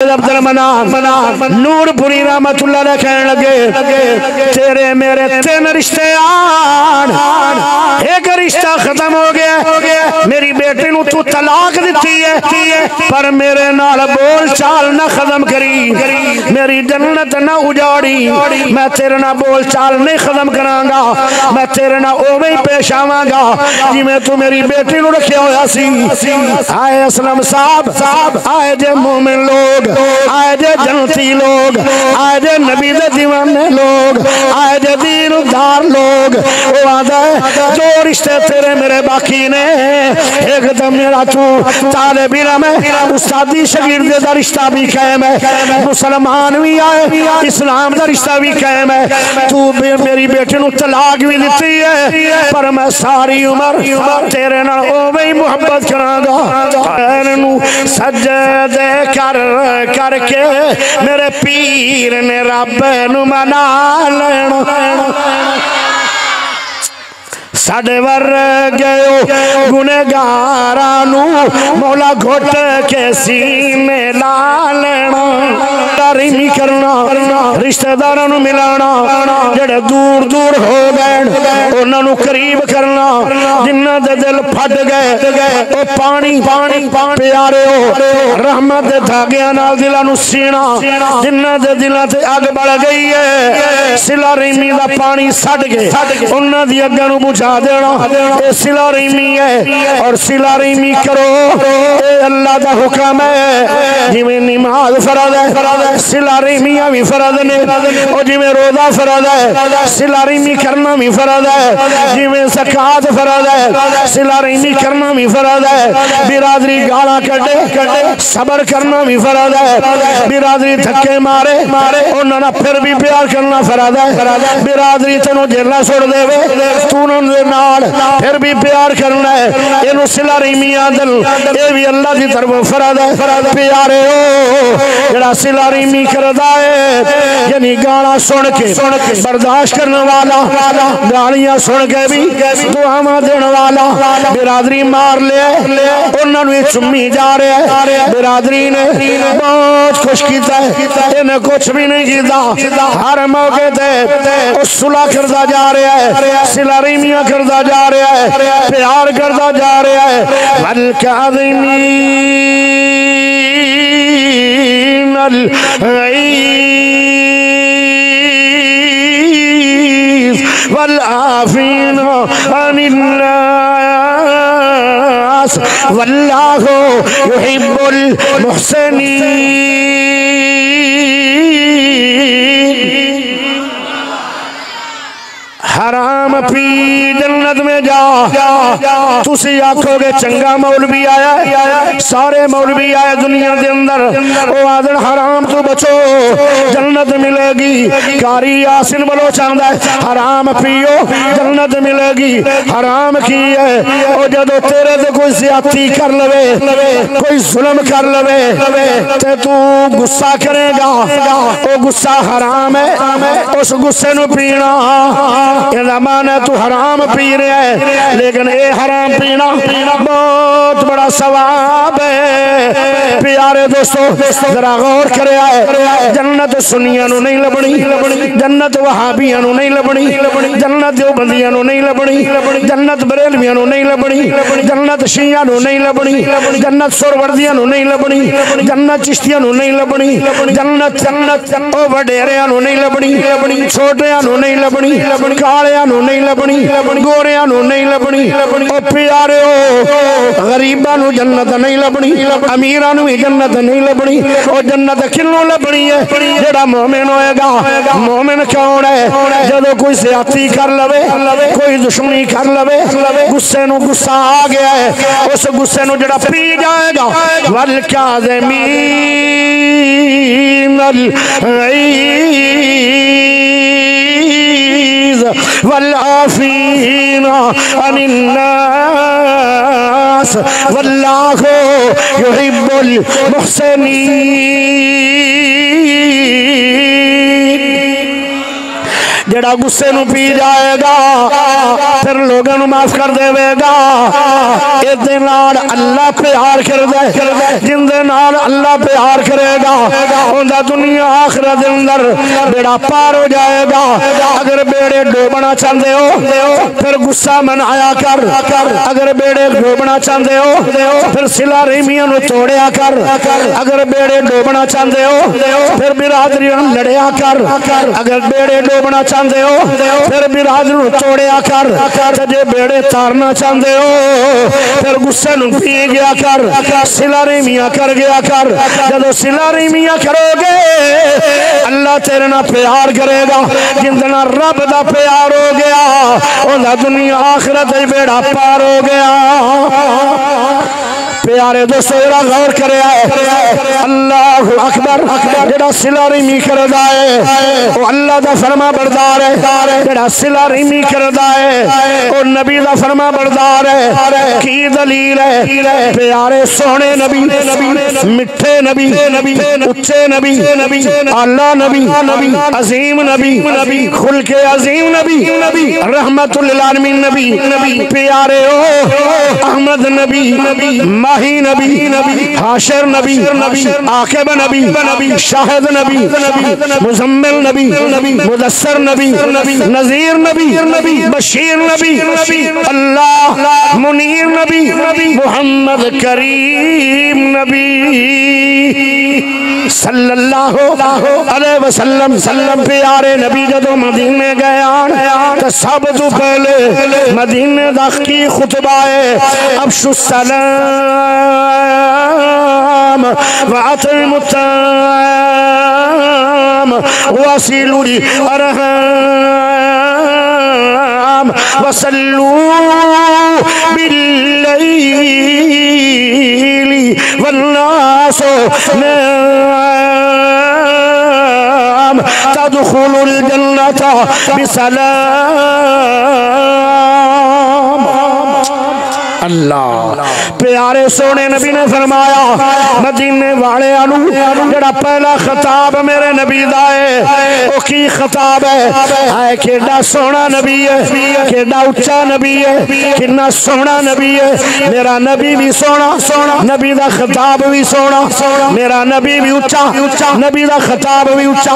نور پوری رحمت اللہ علیہ کہنے لگے تیرے میرے تین رشتے آن ایک رشتہ ختم ہو گیا میری بیٹی نو تو طلاق دیتی ہے پر میرے نال بول چال نہ ختم کری میری جنت نہ اجاڑی میں تیرے نہ بول چال نہیں ختم کرانگا میں تیرے نہ اوے پیش آوانگا جی میں تو میری بیٹی نو رکھے ہویا سی آئے اسلام صاحب آئے جے مومن لوگ آئے جے جنتی لوگ آئے جے نبی دے دیوانے لوگ آئے جے دین دار لوگ وہ آدھا ہے جو رشتے تیرے میرے باقی نے ایک دم میرا تو طالب علم ہے استادی شگird دا رشتہ بھی قائم ہے مسلمان بھی آئے اسلام دا رشتہ بھی قائم ہے تو میری بیٹی نو طلاق بھی دیتی ہے پر میں ساری عمر تیرے نال اوے محبت کرانگا نو سجدے کر کے میرے پیر نے رب نو منا لینا ساڑے ور گئے گنہگارانو مولا گھٹ کے سینے لا لینا ریمی کرنا رشتہ دارانو ملانا جڑے دور دور ہو گئے انہاں نو قریب کرنا جنہ دے دل پھٹ گئے او پانی پیارے ہو رحمت دے دھاگیاں نال دلاں نو سینا جنہ دے دلاں تے اگ بڑھ گئی ہے سلا ریمی دا پانی سڑ گئے انہاں دی اگاں نو بجھا دینا اے سلا ریمی ہے اور سلا ریمی کرو اے اللہ دا حکم ہے جی میں نماز فرض ہے سلا ریمیاں بھی فرض نے اور جی میں روزہ فرض ہے سلا ریمی کرنا بھی فرض ہے جی میں زکات فرض ہے سلا ریمی کرنا بھی فرض ہے برادری گالا کٹے صبر کرنا بھی فرض ہے برادری دھکے مارے انہوں نے پھر بھی پیار کرنا فرض ہے برادری تنو جیلہ سوڑ دے تو انہوں نے نال پھر بھی پیار کرنا ہے انہوں سلا ریمیاں دل یہ بھی اللہ دی طرف فرض ہے پیارے ہو جڑا سلا ریمی کردہ ہے یعنی گانا سن کے برداشت کرنے والا گالیاں سن کے بھی دعا دین والا برادری مار لے انہوں نے چمی جا رہے ہیں برادری نے بہت خوش کیتا ہے انہیں کچھ بھی نہیں کیتا ہر موقع تے اس صلح کردہ جا رہے ہیں سلا ریمیاں کردہ جا رہے ہیں پیار کردہ جا رہے ہیں والکاظمین والعافین عن الناس واللہ يحب المحسنین حرام پی جنت میں جا تسی آکھو گے چنگا مولوی آیا ہے سارے مولوی آئے دنیا دے اندر او آدھر حرام تو بچو جنت ملے گی کاری یاسین بلو چاندہ ہے حرام پیو جنت ملے گی حرام کی ہے او جدو تیرے دے کوئی زیادتی کر لوے کوئی ظلم کر لوے تے تو غصہ کرے گا او غصہ حرام ہے اس غصے نو پینا یہ زمانہ تو حرام پی رہے ہیں لیکن اے حرام پینا بہت بڑا ثواب ہے پیارے دوستو ذرا غور کرے آئے جنت سنیاں نو نہیں لبنی جنت وہابیاں نو نہیں لبنی جنت دیوبندیاں نو نہیں لبنی جنت بریلویاں نو نہیں لبنی جنت شیعہ نو نہیں لبنی جنت سروردیاں نو نہیں لبنی جنت چشتیاں نو نہیں لبنی جنت او وڈیریاں نو نہیں لبنی چھوٹیاں نو نہیں لبنی کالیاں نو نہیں لبنی گوریاں نو نہیں لبنی او پیارے ہو غریباں نو جنت نہیں لبنی امیراں نو جنت نہیں لبنی او جنت کنوں لبنی ہے جڑا مومن ہوئے گا مومن کون ہے جدو کوئی زیادتی کر لوے کوئی دشمنی کر لوے غصے نو غصہ آ گیا ہے اس غصے نو جڑا پی جائے گا والکاظمین والعافین عن الناس واللہ يحب المحسنین جڑا غصے نو پی جائے گا پھر لوگوں نو معاف کر دے گا اے دے نال اللہ پیار کردہ ہے جن دے نال اللہ پیار کرے گا اندہ دنیا آخرت اندر بیڑا پار ہو جائے گا اگر بیڑے ڈوبنا چاندے ہو پھر غصہ منایا کر اگر بیڑے ڈوبنا چاندے ہو پھر صلہ رحمیاں نو توڑیا کر اگر بیڑے ڈوبنا چاندے ہو پھر برادریاں لڑیا کر اگر بیڑے ڈوبنا چاندے ہو پھر برادریاں توڑیا کر جے بیڑے تارنا چاندے ہو پھر غصے نو پی گیا کر صلہ رحمیاں کر گیا کر جدو صلہ رحمیاں کرو گے اللہ تیرے نہ پیار کرے گا جندنا رب دا پیار ہو گیا اندہ دنیا آخرت بیڑا پار ہو گیا پیارے دوستو ذرا غور کرے اللہ اکبر جڑا صلہ رحمی کردا ہے وہ اللہ دا فرما بردار ہے جڑا صلہ رحمی کردا ہے وہ نبی دا فرما بردار ہے کی دلیل ہے پیارے سونے نبی مٹھے نبی اچھے نبی اعلیٰ نبی عظیم نبی خلق عظیم نبی رحمت للعالمین نبی پیارے احمد نبی ماہی نبی حاشر نبی عاقب نبی شاہد نبی مزمل نبی مدثر نبی نذیر نبی بشیر نبی اللہ منیر نبی محمد کریم نبی صلی اللہ علیہ وسلم پیارے نبی جدو مدینے گیا تو سب تو پہلے مدینے داخل کی خطبہ ہے افشو السلام وعطم الطعام وصلوا الأرحام وصلوا بالليل والناس نام تدخلوا الجنة بسلام اللہ پیارے سونے نبی نے فرمایا مدینے والے انو جڑا پہلا خطاب میرے نبی دائے او کی خطاب ہے آئے کیڑا سونا نبی ہے کیڑا اچھا نبی ہے کنا سونا نبی ہے میرا نبی بھی سونا نبی دا خطاب بھی سونا میرا نبی بھی اچھا نبی دا خطاب بھی اچھا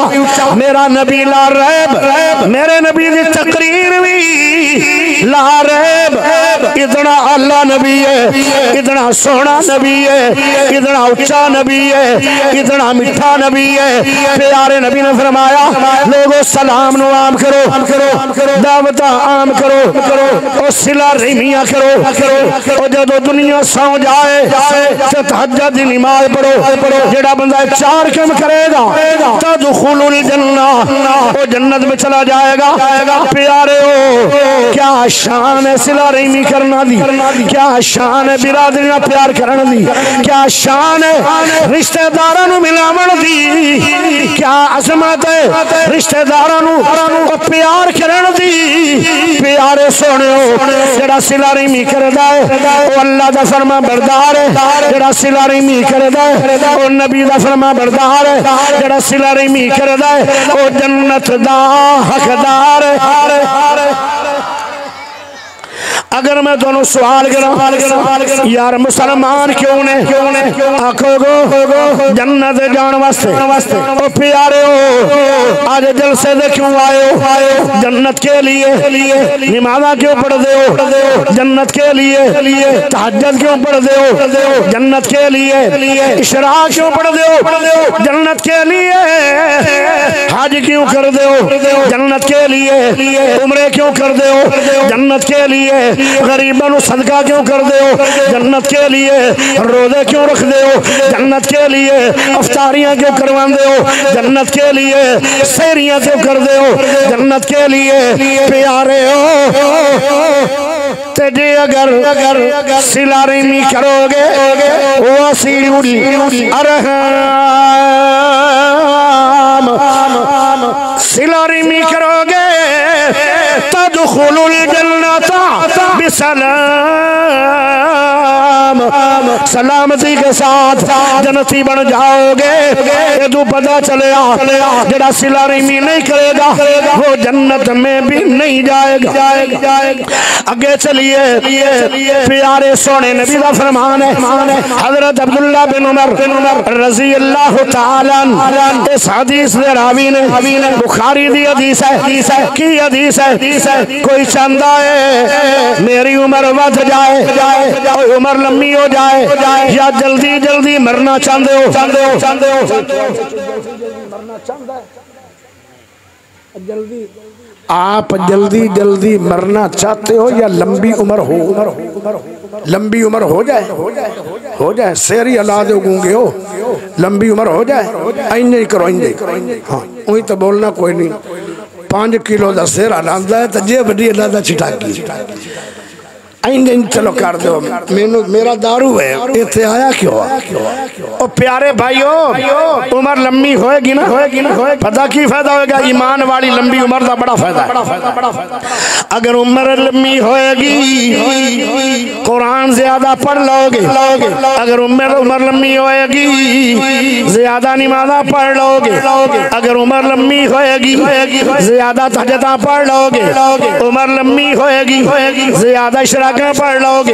میرا نبی لا ریب میرے نبی دی تقریر بھی لا ریب اتنا اللہ نبی ہے اتنا سونا نبی ہے اتنا اچھا نبی ہے اتنا مٹھا نبی ہے پیارے نبی نے فرمایا لوگوں سلام نو عام کرو دعوت عام کرو اور صلہ رحمیاں کرو اور جب دنیا سو جائے تو تہجد دی نماز پڑھو جڑا بندہ 4 کم کرے گا تدخل الجنہ وہ جنت میں چلا جائے گا پیارے ہو کیا شان ہے صلہ رحمی کرنا دی کیا شان ہے برادریاں پیار کرنا دی کیا شان ہے رشتہ دارانو ملاون دی کیا عظمت ہے رشتہ دارانو پیار کرنا دی پیارے سونے ہو جڑا صلہ رحمی کردا ہے وہ اللہ دا فرما بردار ہے جڑا صلہ رحمی کردا ہے وہ نبی دا فرما بردار ہے جڑا صلہ رحمی کردا ہے وہ جنت دا حقدار ہے اگر میں دونوں سوال کروں یار مسلمان کیوں نے آنکھوں گو جنت جان واسطے او پیارے ہو آج جلسے دے کیوں آئے ہو جنت کے لیے نمازہ کیوں پڑھ دے ہو جنت کے لیے تہجد کیوں پڑھ دے ہو جنت کے لیے اشراق کیوں پڑھ دے ہو جنت کے لیے حج کیوں کر دے ہو جنت کے لیے عمرے کیوں کر دے ہو جنت کے لیے غریبانو صدقہ کیوں کر دے ہو جنت کے لیے روزے کیوں رکھ دے ہو جنت کے لیے افطاریاں کیوں کروان دے ہو جنت کے لیے سیریاں کیوں کر دے ہو جنت کے لیے پیارے ہو تجھے اگر صلہ رحمی کرو گے وصلوا الارحام صلہ رحمی کرو گے تدخلوا الجنة بسلام سلامتی کے ساتھ جنتی بن جاؤ گے۔ یہ تو پتہ چلیا جڑا صلہ رحمی نہیں کرے گا وہ جنت میں بھی نہیں جائے گا۔ اگے چلیے پیارے سونے نبی دا فرمان ہے، حضرت عبداللہ بن عمر رضی اللہ تعالیٰ عنہ اس حدیث دے راوی نے بخاری دی حدیث ہے کی حدیث ہے، کوئی چاہتا ہے میری عمر ود جائے، کوئی عمر لمبی ہو جائے، یا جلدی جلدی مرنا چاہتے ہو آپ جلدی جلدی مرنا چاہتے ہو یا لمبی عمر لمبی عمر ہو جائے سیری اللہ دے گونگے ہو، لمبی عمر ہو جائے، نہیں کرو ہاں وہی تو بولنا کوئی نہیں، 5 کلو دا سیر آندا ہے تجھے بڑی اللہ دا چھٹا کی چلو کر دو میرا دارو ہے اتنے آیا کیوں او پیارے بھائیو عمر لمبی ہوئے گی نا پتہ کی فائدہ ہوئے گا؟ ایمان والی لمبی عمر دا بڑا فائدہ ہے۔ اگر عمر لمبی ہوئے گی قرآن زیادہ پڑھ لو گے، اگر عمر لمبی ہوئے گی زیادہ نمازہ پڑھ لو گے، اگر عمر لمبی ہوئے گی زیادہ تہجدہ پڑھ لو گے، عمر لمبی ہوئے گی زیادہ شرک پڑھ لو گے،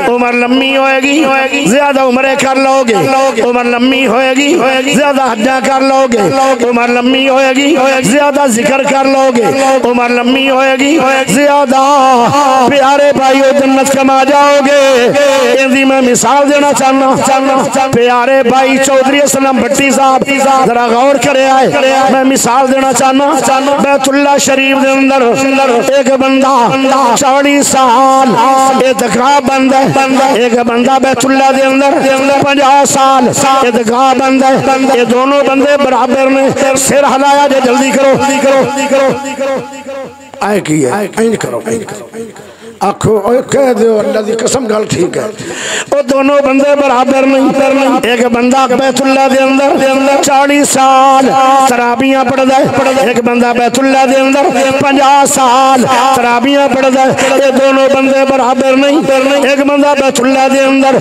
عمر لمبی ہوئے گی زیادہ عمریں کر لو گے، عمر لمبی ہوئے گی زیادہ حجاں کر لو گے، عمر لمبی ہوئے گی زیادہ ذکر کر لو گے، عمر لمبی ہوئے گی زیادہ پیارے بھائیو جنت کما جاؤ گے۔ اندھی میں مثال دینا چاہنا پیارے بھائی چودھری اسلام بھٹی صاحب ذرا غور کرے آئے، میں مثال دینا چاہنا بیت اللہ شریف دے اندر ایک بندہ 40 سال اعتکاف بند ہے، ایک بندہ بیت اللہ دے اندر 50 سال اعتکاف بند ہے، یہ دونوں بندے برابر نے، سر ہلایا جے جلدی کرو آئے کی ہے اینج کرو آنکھو کہہ دیو اللہ دی قسم گل ٹھیک ہے، وہ دونوں بندے برابر نہیں، ایک بندہ بیت اللہ دے اندر 40 سال تراویحاں پڑھدا ہے، ایک بندہ بیت اللہ دے اندر 50 سال تراویحاں پڑھدا ہے، یہ دونوں بندے برابر نہیں، ایک بندہ بیت اللہ دے اندر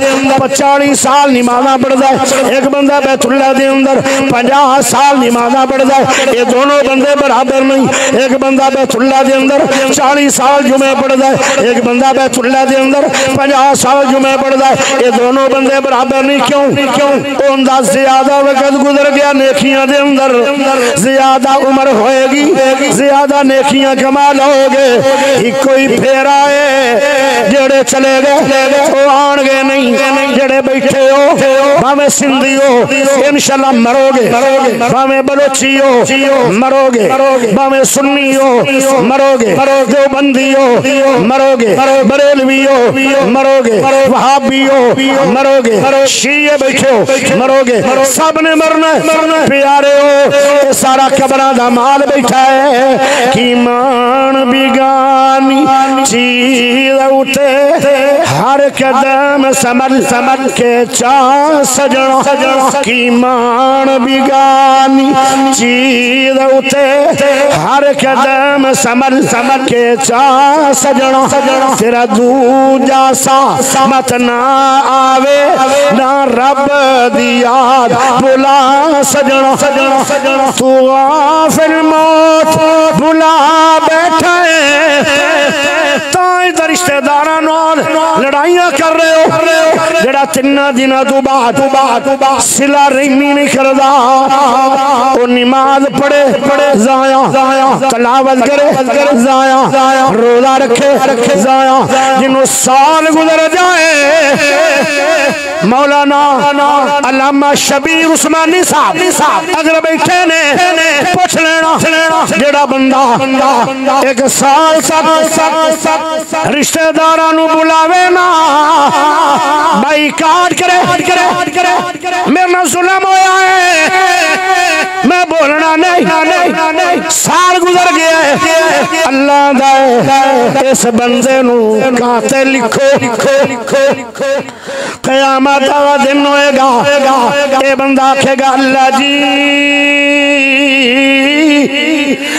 40 سال نمازاں پڑھدا ہے، ایک بندہ بیت اللہ دے اندر 50 سال نمازاں پڑھدا ہے، یہ دونوں بندے برابر نہیں، ایک بندہ بیت اللہ دے اندر 40 سال جمعہ پڑھدا ہے، ایک بندہ بیت اللہ دے اندر 50 سال جمعہ پڑھدا ہے، یہ دونوں بندے برابر نہیں، کیوں؟ اوندا زیادہ وقت گزر گیا نیکیاں دے اندر، زیادہ عمر ہوئے گی زیادہ نیکیاں کما لو گے، ہی کوئی پھیرا ہے جڑے چلے گئے وہ آن گے نہیں، جڑے بیٹھے ہو بھامے سندھی ہو انشاءاللہ مرو گے، بھامے بلوچی ہو مرو گے، بھامے سنی ہو مرو گے، دیوبندی ہو مرو گے، بریلوی ہو مرو گے، وہابی ہو مرو گے، شیعہ بیٹھے ہو مرو گے، سب نے مرنا ہے پیارے ہو، یہ سارا قبرہ دا مال بیٹھا ہے، کی مان بگانی چیز اٹھے ہر قدم سمل کے چاہ سجنا، کی مان بگانی چیز اٹھے ہر قدم سمل کے چاہ سجنا، تیرا دوجا سا مت نہ آوے نہ رب دی یاد بلا سجنا، تو غافل موت بلا بیٹھا ہے، تائیں در رشتہ داراں نال لڑائیاں کر رہے ہو، جڑا 3 دنوں تو بعد صلہ رحمی نہیں کردا، وہ نماز پڑھے ضائع، تلاوت کرے ضائع، روزہ رکھے ضائع، جنہوں سال گزر جائے مولانا علامہ شبیر عثمانی صاحب اگر بیٹھے نے پوچھ لینا، جڑا بندہ 1 سال رشتہ دارانو بلاوے نا بائی کاٹ کرے میرا ظلم ہویا ہے، میں بولنا نہیں، سال گزر گیا ہے، اللہ دائے اس بندے نو کاتے لکھو، قیامت کا دن ہوئے گا، اے بندہ کہے گا اللہ جی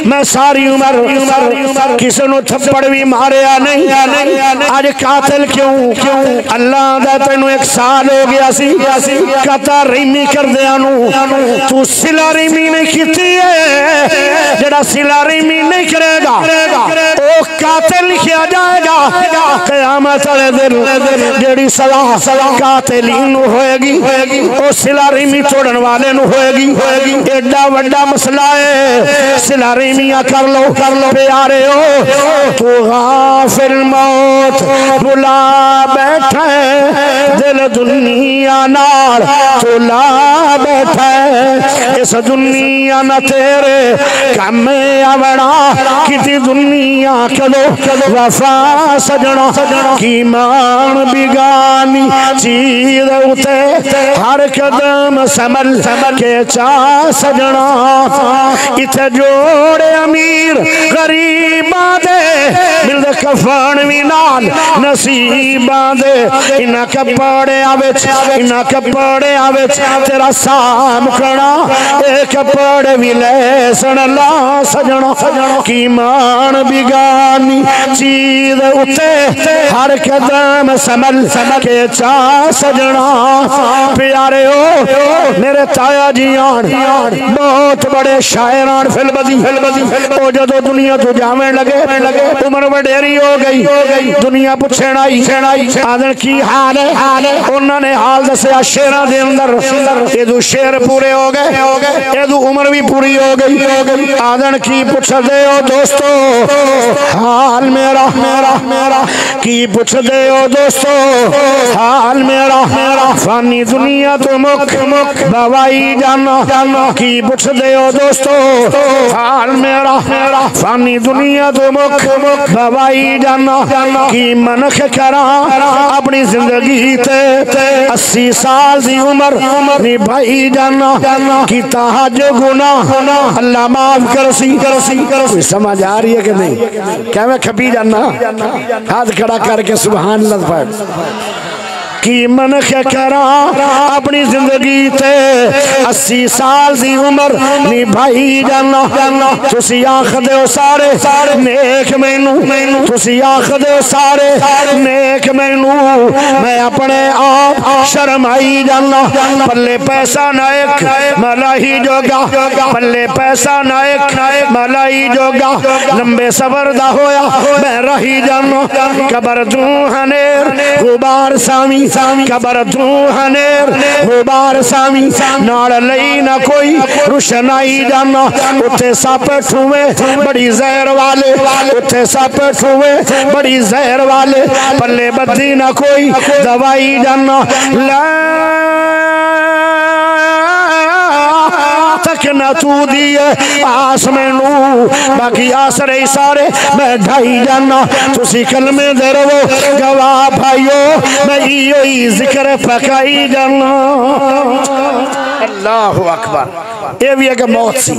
میں ساری عمر کسی نو تھپڑ بھی ماریا نہیں آج قاتل کیوں اللہ دا تینو 1 سال ہو گیا سی قطع ریمی کر دیا تو سلا ریمی نہیں کیتی ہے جڑا سلا ریمی نہیں کرے گا او قاتل لکھیا جائے گا قیامت والے دن جڑی سزا قاتلین نو ہوئے گی او سلا ریمی توڑن والے نو ہوئے گی ایڈا وڈا مسئلہ ہے سلا ریمیاں کر لو پیارے ہو تو غافل موت بلا بیٹھا ہے دل دنیا نال تو لا بیٹھا ہے اس دنیا نہ تیرے کم آوڑا کتی دنیا کدو وفا سجنا کی مان بگانی چیز ہوتے ہر قدم سمل کے چاہ سجنا اتھے جوڑے امیر غریباں دے مل دے کفان وی نال نصیباں دے انہاں کپڑے آوچ تیرا سام کھڑا اے کپڑے وی لے سن لا سجنا کی مان بگانی چیز اتے ہر قدم سمل کے چاہ سجنا پیارے ہو میرے تایا جیان بہت بڑے شاعران فلبدی او جدو دنیا تو جامیں لگے عمر وڈیری ہو گئی دنیا پچھڑ آئی آدھن کی حال ہے انہوں نے حال دسیا شیران دے اندر ایدو شیر پورے ہو گئے ایدو عمر بھی پوری ہو گئی آدھن کی پچھ دے ہو دوستو حال میرا کی پچھ دے ہو دوستو حال میرا فانی دنیا تو مک بوائی جانا کی پچھ دے ہو دوستو حال میرا فانی دنیا تو مک بوائی جانا کی منخ کرا اپنی زندگی تے 80 سال دی عمر نبھائی جانا کی تاج گناہ اللہ معاف کرسی کوئی سمجھ آ رہی ہے کہ نہیں کیا میں کھپی جانا ہاتھ کھڑا کر کے سبحان اللہ پڑھ کی منخ کرا اپنی زندگی تے 80 سال دی عمر نبھائی جانا تسی آنکھ دے ہو سارے نیک مینو تسی آنکھ دے ہو سارے نیک مینو میں اپنے آپ شرمائی جانا پلے پیسہ نائک ملائی جوگا پلے پیسہ نائک ملائی جوگا لمبے صبر دا ہویا میں رہی جانا قبر دوں ہنیر غبار سامی قبر دوں ہنیر غبار سامی نار لئی نہ کوئی روشنائی جانا اتھے ساپٹ ہوئے بڑی زہر والے اتھے ساپٹ ہوئے بڑی زہر والے پلے بدی نہ کوئی دوائی جانا تک نہ تو دیئے آس میں نو باقی آس رہی سارے میں ڈھائی جانا تسی کلمے دے رو گواہ بھائیو میں ہی ذکر پکائی جانا اللہ اکبر یہ بھی ایک موت سی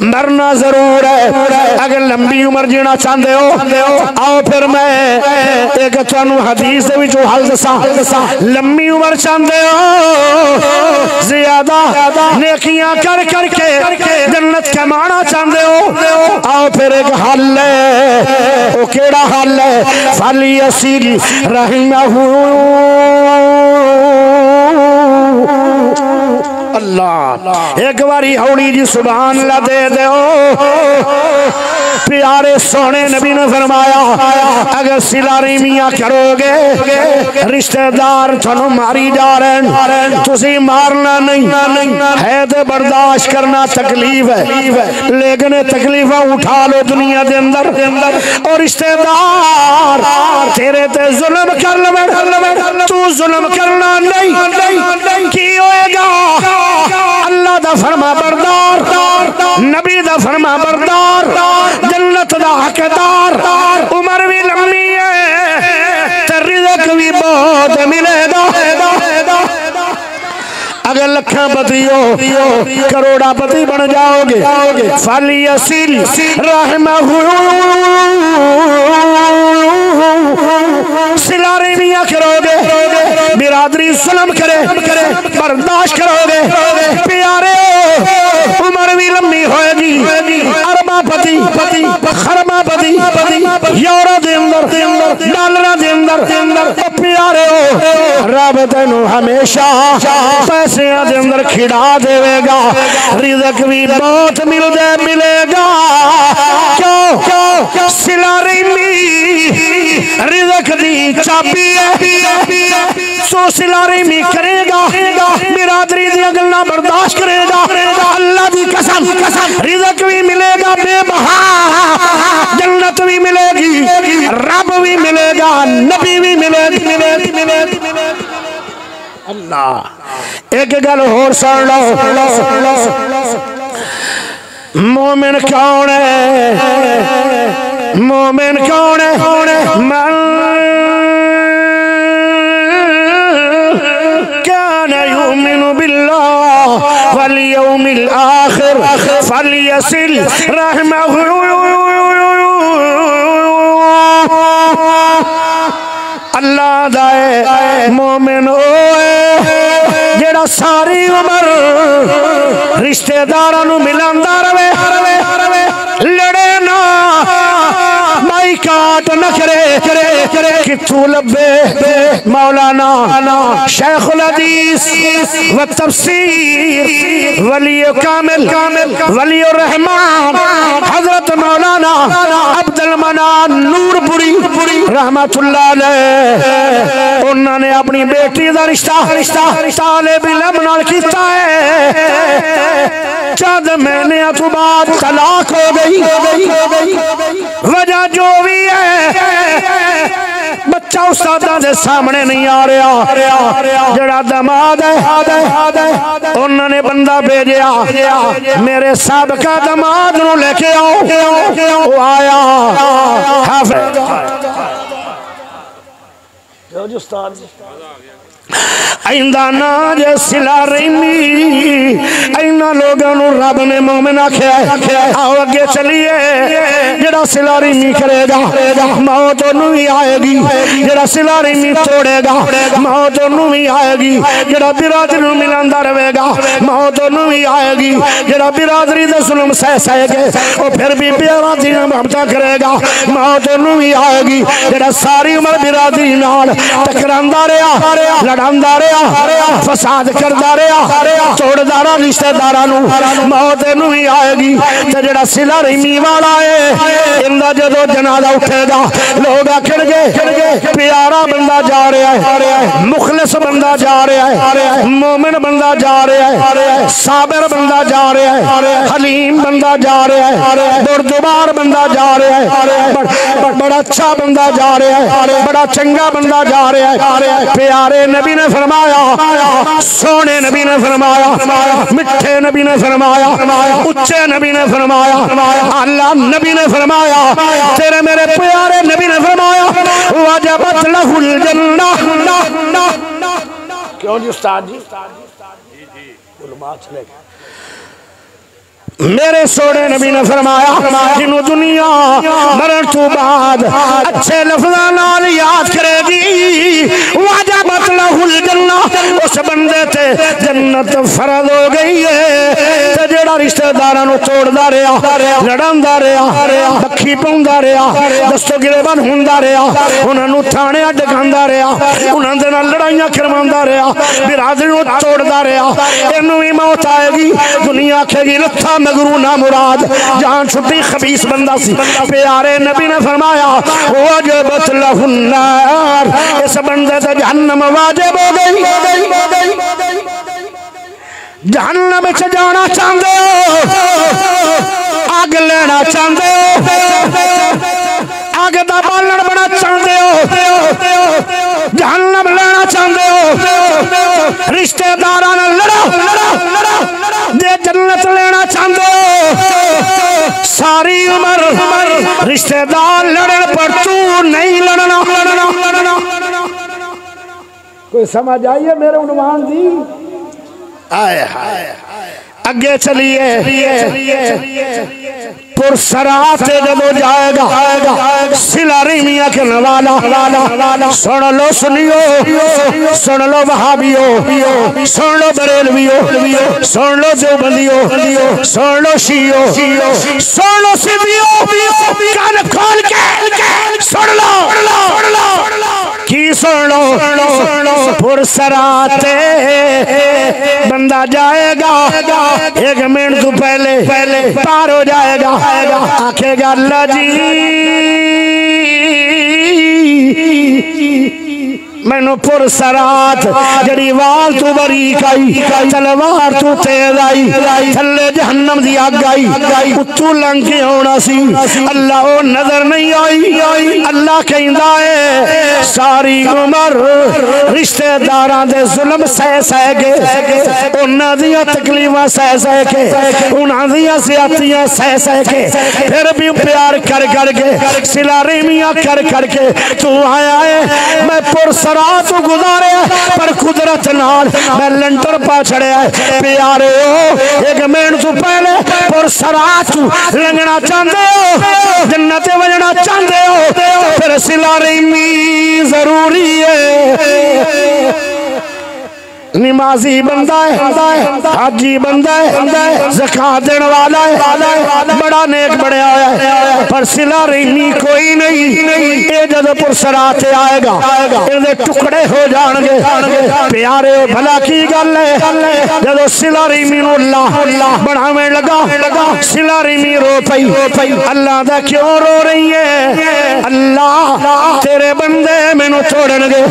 مرنا ضرور ہے اگر لمبی عمر جینا چاندے ہو آؤ پھر میں ایک تانو حدیث دے بھی جو حل دسا لمبی عمر چاندے ہو زیادہ نیکیاں کر کے جنت کمانا چاندے ہو آؤ پھر ایک حل ہے وہ کیڑا حل ہے فلی اسیل رحمہ اللہ ایک باری ہوڑی جی سبحان اللہ دے دے پیارے سونے نبی نے فرمایا اگر سلا ریمیاں کرو گے رشتہ دار تھنو ماری جا رہے تسی مارنا نہیں ہے دے برداشت کرنا تکلیف ہے لیکن تکلیفہ اٹھا لو دنیا دے اندر اور رشتہ دار تیرے تے ظلم کر لو تو ظلم کرنا نہیں کی ہوئے گا اللہ دا فرما بردار نبی دا فرما بردار جنت دا حقدار عمر بھی لمبی ہے رزق بھی بہت ملے گا اگر لکھاں پتی ہو کروڑا پتی بن جاؤ گے فلی اسیل رحمہ سلا ریمیاں کرو گے برادری ظلم کرے برداشت کرو گے پیارے عمر بھی لمبی ہوئے گی اربا پتی رب تینو ہمیشہ پیسے دے اندر کھڑا دے گا رزق بھی بہت ملے گا کیوں صلہ رحمی رزق دی چابی ہے سو صلہ رحمی کرے گا برادری دی گلاں برداشت کرے گا اللہ دی قسم رزق بھی ملے گا بے بہا جنت بھی ملے گی رب بھی ملے گا نبی بھی ملے گی اللہ ایک گل اور سن لو مومن کون ہے مومن کون ہے من کان یؤمن باللہ والیوم الآخر فلیصل رحمہ اللہ دائے مومن ہوئے جڑا ساری عمر رشتہ دارانو ملاندا رہے لڑے نا مائی کاٹ نہ کرے کتھوں لبے مولانا شیخ الحدیث و تفسیر ولی کامل ولی الرحمن حضرت مولانا عبد المنان نور پوری رحمت اللہ علیہ انہوں نے اپنی بیٹی دا رشتہ طالب علم نال کیتا ہے چند مہینے تو بعد طلاق ہو گئی وجہ جو بھی ہے بچہ استاداں دے سامنے نہیں آ رہا جڑا دماد ہے انہوں نے بندہ بھیجیا میرے سابقہ دماد نو لے کے آؤ وہ آیا حافظ جو استاد ایندہ نا جے صلہ رحمی اینا لوگاں نو رب نے مومن آکھیا ہے آؤ اگے چلیے جڑا صلہ رحمی کرے گا موت انہوں ہی آئے گی جڑا صلہ رحمی توڑے گا موت انہوں ہی آئے گی جڑا برادری نو ملاندا رہے گا موت انہوں ہی آئے گی جڑا برادری دے ظلم سہ گے وہ پھر بھی پیارا دین محبت کرے گا موت انہوں ہی آئے گی جڑا ساری عمر برادری نال ٹکراندا رہیا لڑاندا رہیا فساد کردا رہیا توڑدا رہیا رشتہ داراں نو موت نو ہی آئے گی تے جڑا صلہ رحمی والا ہے اندا جدوں جنازہ اٹھے گا لوگ آکھن گے پیارا بندہ جا رہا ہے مخلص بندہ جا رہا ہے مومن بندہ جا رہا ہے صابر بندہ جا رہا ہے حلیم بندہ جا رہا ہے بردبار بندہ جا رہا ہے بڑا اچھا بندہ جا رہا ہے بڑا چنگا بندہ جا رہا ہے پیارے نبی نے فرمایا سونے نبی نے فرمایا مٹھے نبی نے فرمایا اچھے نبی نے فرمایا اللہ نبی نے فرمایا تیرے میرے پیارے نبی نے فرمایا وجبت لہ الجنہ کیوں جی استاد جی علماء چلے گئے میرے سوڑے نبی نے فرمایا جنہوں دنیا مرن تو بعد اچھے لفظاں نال یاد کرے گی وجبت لہ الجنہ اس بندے تے جنت فرض ہو گئی ہے تے جڑا رشتہ داراں نو توڑدا رہیا لڑاندا رہیا بکھی پوندا رہیا دستو گریبان ہوندا رہیا انہاں نو تھانے ڈکاندا رہیا انہاں دے نال لڑائیاں کرواوندا رہیا برادری نو توڑدا رہیا اینوں ہی موت آئے گی دنیا آکھے گی لتھا مگرو نہ مراد جان چھٹی خبیث بندہ سی پیارے نبی نے فرمایا وجبت لہ النار اس بندے تے جہنم واجب ہو گئی جہنم چ جانا چاہندے ہو اگ لینا چاہندے ہو اگ دا بالن بنا چاہندے ہو جہنم لینا چاہندے ہو رشتہ داراں نال لڑو جے جنت لینا چاہندے ہو ساری عمر رشتہ دار لڑن پر تو نہیں لڑنا کوئی سمجھ آئیے میرے عنوان دی آئے اگے چلیے پرسرات جدو جائے گا صلہ رحمیہ کے نوالا سن لو سنیو سن لو وہابیو سن لو بریلویو سن لو دیوبندیو سن لو شیعو سن لو سیدیو کان کھول کے سن لو کی سن لو پرسراتے بندہ جائے گا ایک منٹ تو پہلے پار ہو جائے گا آکھے گا اللہ جی میں نو پرسرات جڑی وال تو باریک آئی تلوار تو تیز آئی تھلے جہنم دی آگ آئی اتو لنگ کے ہونا سی اللہ وہ نظر نہیں آئی اللہ کہندا ہے ساری عمر رشتہ داران دے ظلم سہ کے انہاں دیاں تکلیفاں سہ کے انہاں دیاں زیادتیاں سہ کے پھر بھی پیار کر کے صلہ رحمیاں کر کے تو آیا ہے میں پرسرات رات گزارے پر قدرت نال میں لنٹر پا چھڑے پیارے ہو ایک منٹ تو پہلے پر سرات لنگنا چاندے ہو جنت وجنا چاندے ہو پھر صلہ رحمی ضروری ہے نمازی بندہ ہے حاجی بندہ ہے زکاة دین والا ہے بڑا نیک بڑے آیا ہے پر صلہ رحمی کوئی نہیں یہ جدو پرسرات آئے گا اندے ٹکڑے ہو جان گے پیارے بھلا کی گل ہے جدو صلہ رحمی نو اللہ بڑھاویں لگا صلہ رحمی رو پئی اللہ دا کیوں رو رہی ہے اللہ تیرے بندے میں نو توڑن گے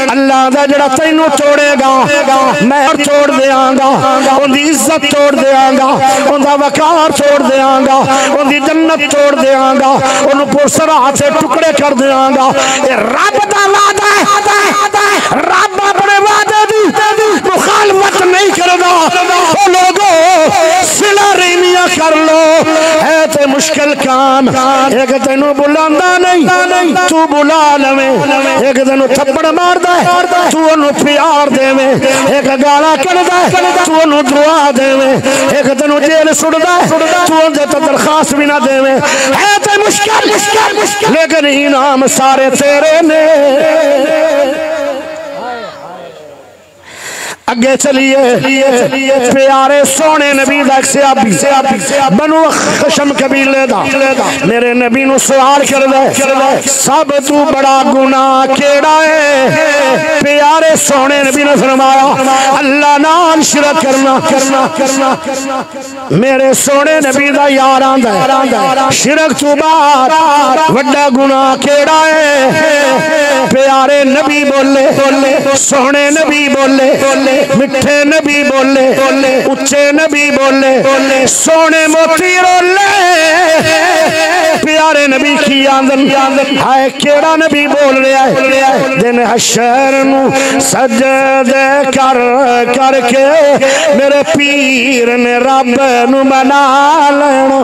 اللہ دا جڑا تینو توڑے گا میں توڑ دیاں گا ان دی عزت توڑ دیاں گا ان دا وقار توڑ دیاں گا ان دی جنت توڑ دیاں گا ان پرسرات سے ٹکڑے کر دیاں گا یہ رب دا وعدہ ہے رب اپنے وعدے دی مخالفت نہیں کردہ وہ لوگوں صلہ رحمیاں کر لو ہے تے مشکل کام ایک تینوں بلاندہ نہیں تو بلا لویں ایک تینوں تھپڑ مار دے تو انہوں پیار دے میں ایک گالا کر دے تو انہوں دعا دے میں ایک تینوں جیل سڑ دے تو انہوں درخواست بھی نہ دے میں ہے تے مشکل لیکن انعام سارے تیرے نے اگے چلیے پیارے سونے نبی دا ایک صحابی بنو خشم قبیلے دا میرے نبی نو سوال کر دے سب تو بڑا گناہ کیڑا ہے پیارے سونے نبی نے فرمایا اللہ نال شرک کرنا میرے سونے نبی دا یاران دا شرک تو بعد بڑا گناہ کیڑا ہے پیارے نبی بولے سونے نبی بولے مٹھے نبی بولے اچھے نبی بولے سونے موتی رولے پیارے نبی کی آندن ہائے کیڑا نبی بول رہا ہے دن حشر نو سجدے کر کے میرے پیر نے رب نو بنا لینا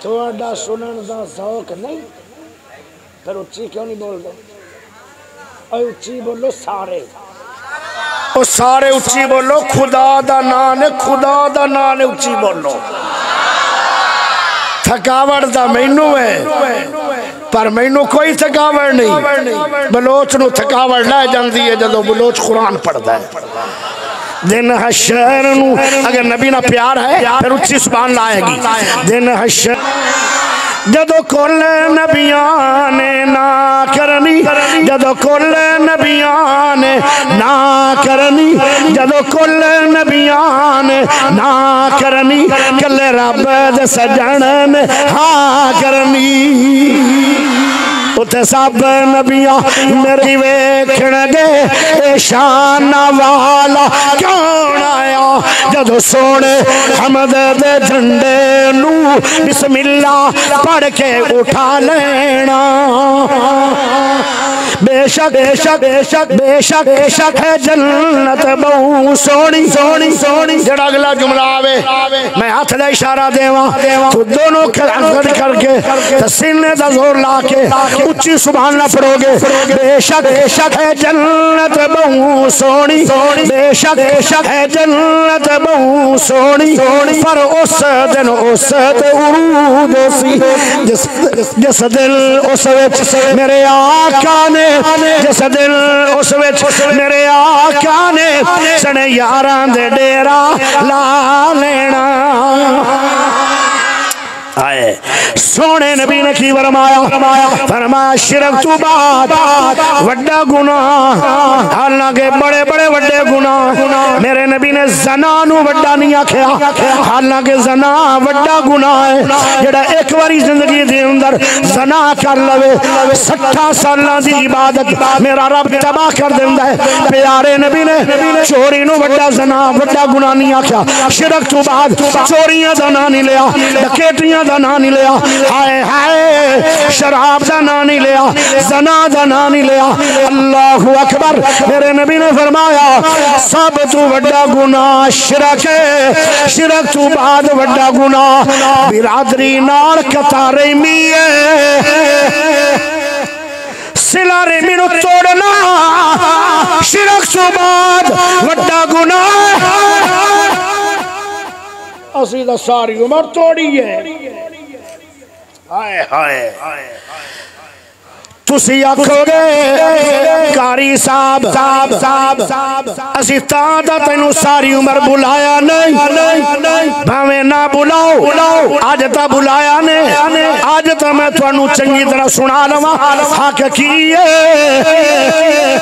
تو اڈا سنن دا ذوق نہیں پھر اچھی کیوں نہیں بول دے اچھی بولو سارے اچھی بولو خدا دا نان اچھی بولو تھکاوٹ دا مینو ہے پر مینو کوئی تھکاوٹ نہیں بلوچ نو تھکاوٹ لے جاندی ہے جدو بلوچ قرآن پڑھتا ہے دن حشر نو اگر نبی نہ پیار ہے پھر اچھی سبحان لائے گی دن حشر جدو کل نبیان نا کرنی جدو کل نبیان نا کرنی جدو کل نبیان نا کرنی کل رب دے سجن ہاں کرنی اتے سب نبیاں میری ویکھن گے شان والا کون آیا جدو سونے حمد دے جھنڈے نو بسم اللہ پڑھ کے اٹھا لینا بے شک ہے جنت بہو سونی جڑا اگلا جملہ آوے میں ہاتھ دا اشارہ دیواں تو دونوں کھڑ کر کے سینے دا زور لا کے اچھی سبحان اللہ پڑھو گے بے شک ہے جنت بہو سونی بے شک ہے جنت بہو سونی پر اس دن اس تے عروج سی جس دل اس وچ میرے آقا نے جس دل اس وچ میرے آقا نے سنے یاران دے ڈیرا لا لینا آئے سونے نبی نے کی فرمایا شرک تو بعد وڈا گناہ، حالانکہ بڑے بڑے وڈے گناہ میرے نبی نے زنا نو وڈا نہیں آکھیا، حالانکہ زنا وڈا گناہ ہے جڑا ایک واری زندگی دے اندر زنا کر لوے 60 سالاں دی عبادت میرا رب تباہ کر دیندا ہے۔ پیارے نبی نے چوری نو وڈا زنا وڈا گناہ نہیں آکھیا، شرک تو بعد چوریاں دا نام نہیں لیا، ڈکیٹیاں دا نام نہیں لیا، ہائے ہائے شراب دا نام نہیں لیا، زنا دا نام نہیں لیا۔ اللہ اکبر، میرے نبی نے فرمایا سب تو وڈا گناہ شرک ہے، شرک تو بعد وڈا گناہ برادری نال قطع رحمی ہے، صلہ رحمی نو توڑنا شرک تو بعد وڈا گناہ۔ اسی دا ساری عمر توڑی ہے، ہائے ہائے تسی آکھو گے کاری صاحب اسی تاں دا تینو ساری عمر بلایا نہیں، بھاویں نہ بلاؤ آج تا بلایا نے، آج تا میں تھانو چنگی طرح سنا لواں حق کی ہے۔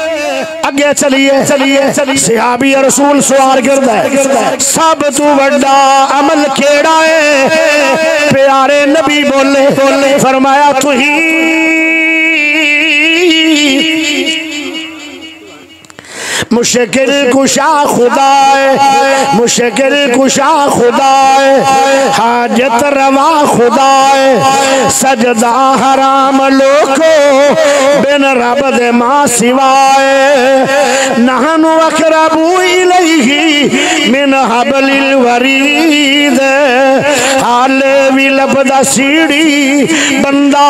اگے چلیے صحابی رسول سوال کردا ہے سب تو بڑا عمل کیڑا ہے؟ پیارے نبی بولے فرمایا تو ہی مشکل کشا خدا ہے، مشکل کشا خدا ہے، حاجت روا خدا ہے، سجدہ حرام لوکو بن رب دے ماں سوائے، نحن اقرب الیہ من حبل الورید، حال بھی لبدا سیڑھی بندہ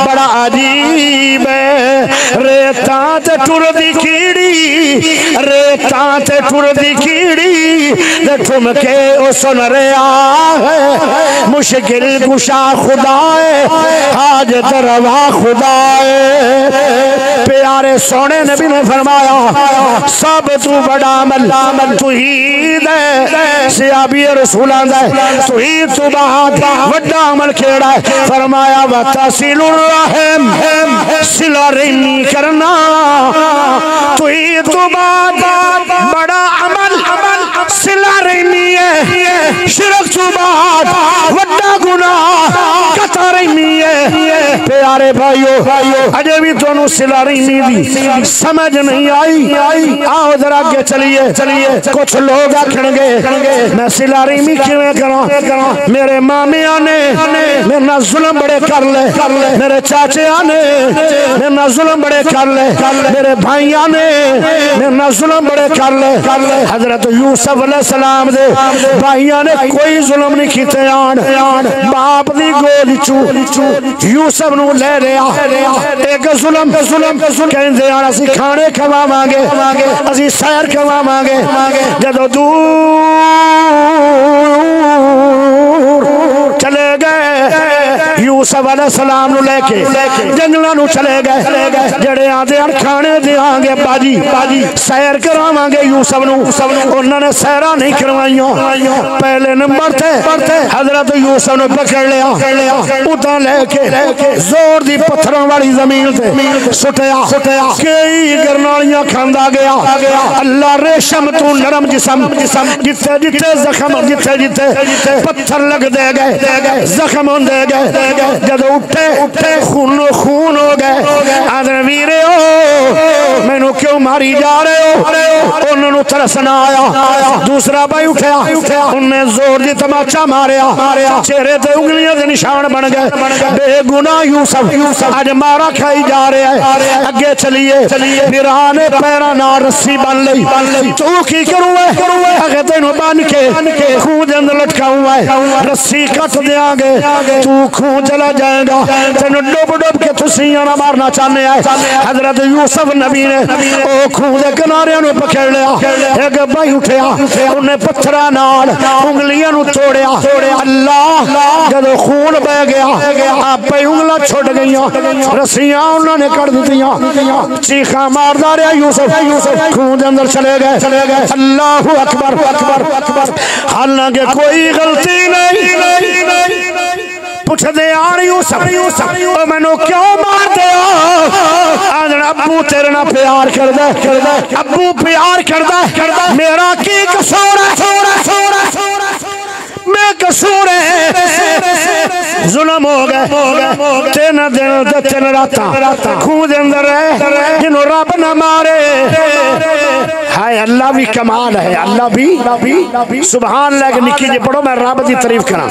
بڑا عجیب ہے، ریتاں تے ٹر دی کیڑی ریتاں تے ٹر دی کیڑی دے ٹھمکے او سن رہا ہے، مشکل کشا خدا ہے، حاجت روا خدا ہے۔ پیارے سونے نبی نے فرمایا سب تو بڑا عمل توحید ہے، صحابی رسولاں دا توحید تو بعد بڑا عمل کیڑا ہے؟ فرمایا وتصل الرحم، صلہ رحمی کرنا توحید تو بعد بڑا عمل صلہ رحمی ہے، شرک تو بعد بڑا گناہ قطع رحمی ہے۔ پیارے بھائیو اجے بھی تانوں صلہ رحمی دی سمجھ نہیں آئی، آؤ ذرا آگے چلیے۔ کچھ لوگ آکھن گے میں صلہ رحمی کیویں کراں، میرے مامیاں نے میرے نال ظلم بڑے کر لے، میرے چاچیاں نے میرے نال ظلم بڑے کر لے، میرے بھائیاں نے میرے نال ظلم بڑے کر لے۔ حضرت یوسف علیہ السلام دے بھائیاں نے کوئی ظلم نہیں کیتے، آن باپ دی گود چو یوسف نو لے لیا، ایک ظلم کہندے آن اسی کھانے کھواواں گے، اسی سیر کھواواں گے، جدو دور چلے گئے یوسف علیہ السلام نو لے کے جنگلاں نو چلے گئے، جڑے آندے آن کھانے دیاں گے باجی سیر کراواں گے یوسف نو، انہوں نے سیرہ نہیں کروائیوں، پہلے نمبر تھے حضرت یوسف نے پکڑ لیا، اتاں لے کے زور دی پتھروں والی زمین تے سٹیا، کئی گرنالیاں کھاندا گیا، اللہ ریشم تو نرم جسم، جتے زخم جتے پتھر لگ دے گئے، زخم ہون دے گئے، جب اٹھے خون ہو گئے، آدھر ویرے ہو میں نو کیوں ماری جا رہے ہو؟ انہوں نے ترسنا آیا، دوسرا بھائی اٹھیا، انہوں نے زور دی تماچا ماریا، چہرے تے انگلیاں دے نشان بن گئے، بے گناہ یوسف آج مارا کھائی جا رہے ہیں۔ اگے چلیے پیران پیرا نہ رسی بن لئی، تو کی کروں ہے اگر تینوں بن کے خون دے اندر لٹکاؤں ہے، رسی کٹ دیاں گے تو خون چلا جائے گا، تینوں ڈوب کے تسیاں نہ مارنا چاہنے آئے۔ حضرت یوسف نبی نے او خون دے کناریاں نو پکڑ لیا، ایک بھائی اٹھیا، انہیں پتھرہ نال انگلیاں نو توڑیا، اللہ جب خون بہ گیا آپ پہ انگلہ چھوٹ گئیاں، رسیاں انہوں نے کر دیتیاں، چیخاں مار داریا یوسف خون دے اندر چلے گئے، اللہ اکبر، حالانکہ کوئی غلطی نہیں، پوچھ دے آن یوسف او مینوں کیوں مار دے آدھن ابو تیرے نہ پیار کردہ ابو پیار کردہ میرا کی قصور ہے میں قصور ہے ظلم ہو گئے تین دن تے تین راتا خون دے اندر ہے جنہوں رب نہ مارے ہائے اللہ بھی کمال ہے اللہ بھی سبحان اللہ کہ نکی جی پڑھو میں رب دی تعریف کرا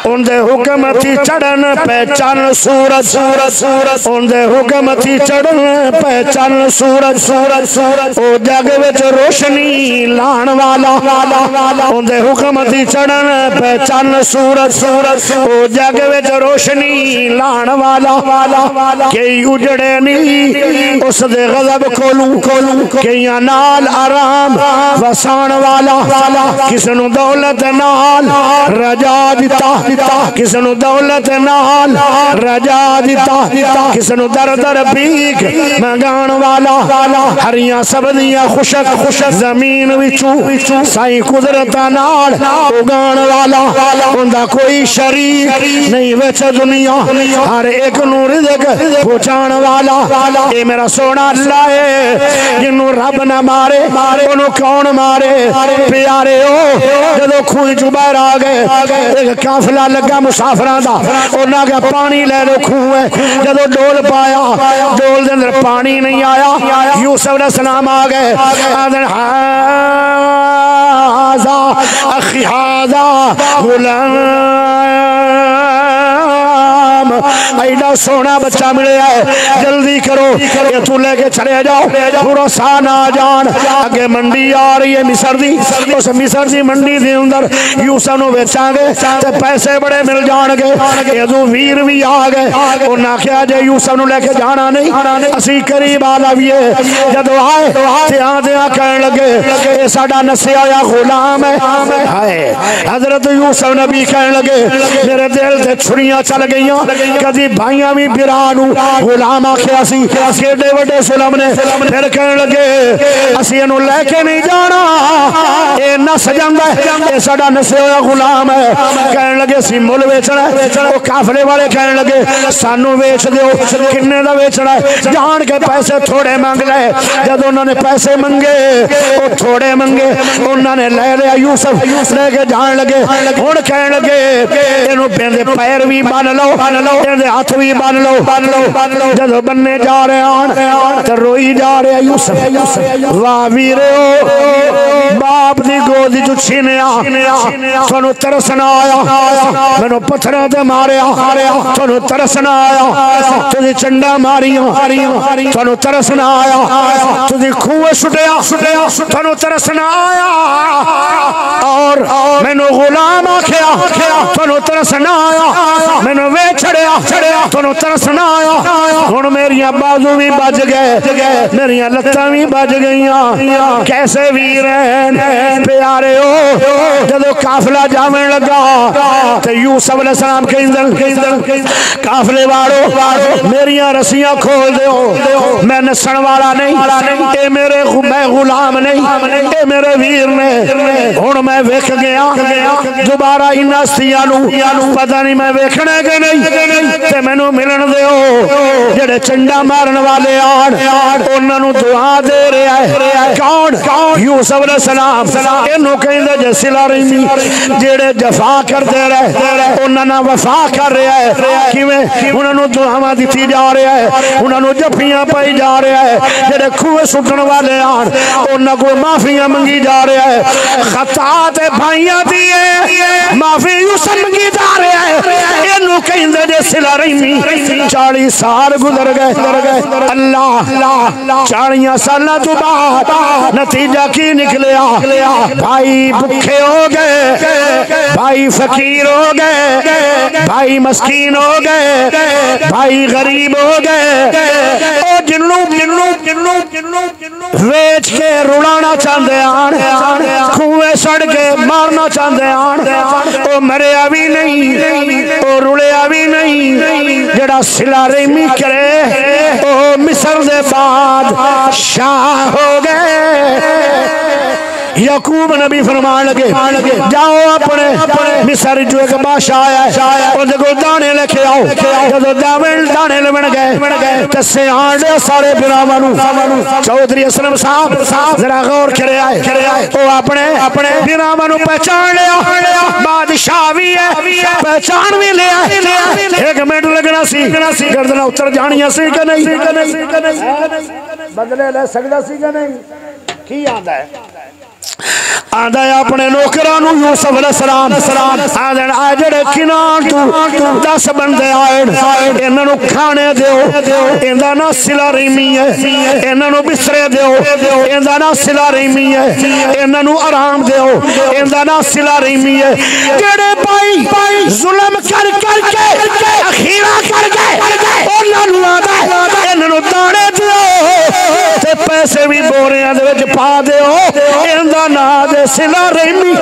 ان دے حکم تھی چڑھن پہچان سورج ان دے حکم تھی چڑھن پہچان سورج او جگ وچ روشنی لان والا ان دے حکم تھی چڑھن پہچان سورج او جگ وچ روشنی لان والا کئی اجڑے نہیں اس دے غضب کھولوں کئی نال آرام وسان والا کس نو دولت نال رجا دیتا کس نو دولت نال رجا دیتا کس نو در در بھیک منگان والا ہریاں سبزیاں خوشک زمین وچوں سائیں قدرت نال اگان والا ہوندا کوئی شریک نہیں وچ دنیا ہر ایک نو رزق پہنچان والا اے میرا سونا اللہ ہے جنوں رب نہ مارے انہوں کون مارے پیارے ہو جدو کھوئی جو باہر آگئے ایک کافلہ لگا مسافران دا انہاں کا پانی لے لو کھوئے جدو ڈول پایا ڈول دے اندر پانی نہیں آیا یوسف علیہ السلام آگئے آدھر حاضا اخی حاضا غلام ایڈا سونا بچہ ملے ہے جلدی کرو یہ تو لے کے چلے جاؤ پورا سانا جان اگے منڈی آ رہی ہے مصر دی اس مصر دی منڈی دے اندر یوسف نو بیچاں گے تے پیسے بڑے مل جان گے یہ دو ویر بھی آ گئے انہاں کیا جے یوسف نو لے کے جانا نہیں اسی قریب آلا بھی ہے جدو آئے تیاں کہنے لگے یہ ساڑا نسیا یا غلام ہے حضرت یوسف نبی کہنے لگے میرے دل تے چھڑیاں چل گئیاں کدی بھائیاں بھی برانو غلام آکھیا سی کیڑے وڈے ظلم نے پھر کہنے لگے اسی انہوں لے کے نہیں جانا اے نس جاندہ ہے اے ساڑا نسے ہویا غلام ہے کہنے لگے سی مول ویچنا ہے وہ کافلے والے کہنے لگے سانو ویچ دیو کنے دا ویچنا ہے جان کے پیسے تھوڑے مانگ لے جب انہوں نے پیسے منگے وہ تھوڑے منگے انہوں نے لے لیا یوسف لے کے جان لگے ہون کہنے لگے انہوں پیندے پیر بھی بان لو پیندے ہاتھ بھی بان لو جب بننے جا رہے آن تو روئی جا رہے یوسف واہ ویرے ہو باپ دی گودی جو چھینے سنو ترسنا آیا میں پتھرہ دے مارے سنو ترسنا آیا تجھے چنڈا ماریاں سنو ترسنا آیا تجھے کھوئے سٹیا سنو ترسنا آیا اور میں غلام آکھیا سنو ترسنا آیا میں ویچڑیا سنو ترسنا آیا ہن میریاں بازو بھی بج گئے میریاں لتاں بھی بج گئیاں کیسے ویر ہیں پیارے ہو جدو کافلہ جاویں لگا تو یوسف علیہ السلام کہیں کافلے وارو میریاں رسیاں کھول دیو میں نسن والا نہیں اے میرے میں غلام نہیں اے میرے ویر نے ہن میں ویکھ گیا دوبارہ ان ہستیاں پتہ نہیں میں ویکھنے کے نہیں تے مینوں ملن دیو جڑے چنڈا مارن والے آن انہاں نوں دعا دے رہا ہے کون یوسف علیہ السلام انہوں کہیں دے صلہ رحمی جڑے جفا کرتے رہے انہاں نہ وفا کر رہا ہے کیویں انہاں نوں دعاواں دتی جا رہا ہے انہاں نوں جفیاں پائی جا رہا ہے جڑے کھوئے سٹن والے آن انہاں کو معافیاں منگی جا رہا ہے خطا تے بھائیاں دی معافی یوسف منگی جا رہا ہے انہوں کہیں دے صلہ رحمی 40 سال گزر گئے اللہ 40 سالہ تو بعد نتیجہ کی نکلیا بھائی بکھے ہو گئے بھائی فقیر ہو گئے بھائی مسکین ہو گئے بھائی غریب ہو گئے او جنوں ویچ کے روڑانا چاندے آن کھوئے سڑ کے مارنا چاندے آن او مریا بھی نہیں او رڑیا بھی نہیں جڑا صلہ رحمی کرے او مصر دے بعد شاہ ہو گئے یعقوب نبی فرمان لگے جاؤ اپنے مصر جو ایک بادشاہ آیا ہے اور دیکھو دانے لے کے آؤ جدو دانے لے بن گئے تسے آنڈے سارے براوانو چودھری اسلم صاحب ذرا غور کرے آئے وہ اپنے براوانو پہچان لیا بادشاہ بھی ہے پہچان بھی لیا ایک منٹ لگنا سی گردنہ اتر جانیا سی کہ نہیں بدلے لے سکتا سی کہ نہیں کی آدھا ہے آدھا ہے اپنے نوکرانو یوسف علیہ السلام آدھا ہے جڑے کنان تو 10 بندے آئے انہوں کھانے دیو اندہ نا سلا ریمی ہے انہوں بسرے دیو اندہ نا سلا ریمی ہے انہوں آرام دیو اندہ نا سلا ریمی ہے جڑے بھائی ظلم کر کے اخیرہ کر کے انہوں آدھا ہے انہوں دانے دیو تے پیسے بھی بورے ہیں دے وچ پا دیو اندہ نا دے سلا ریمی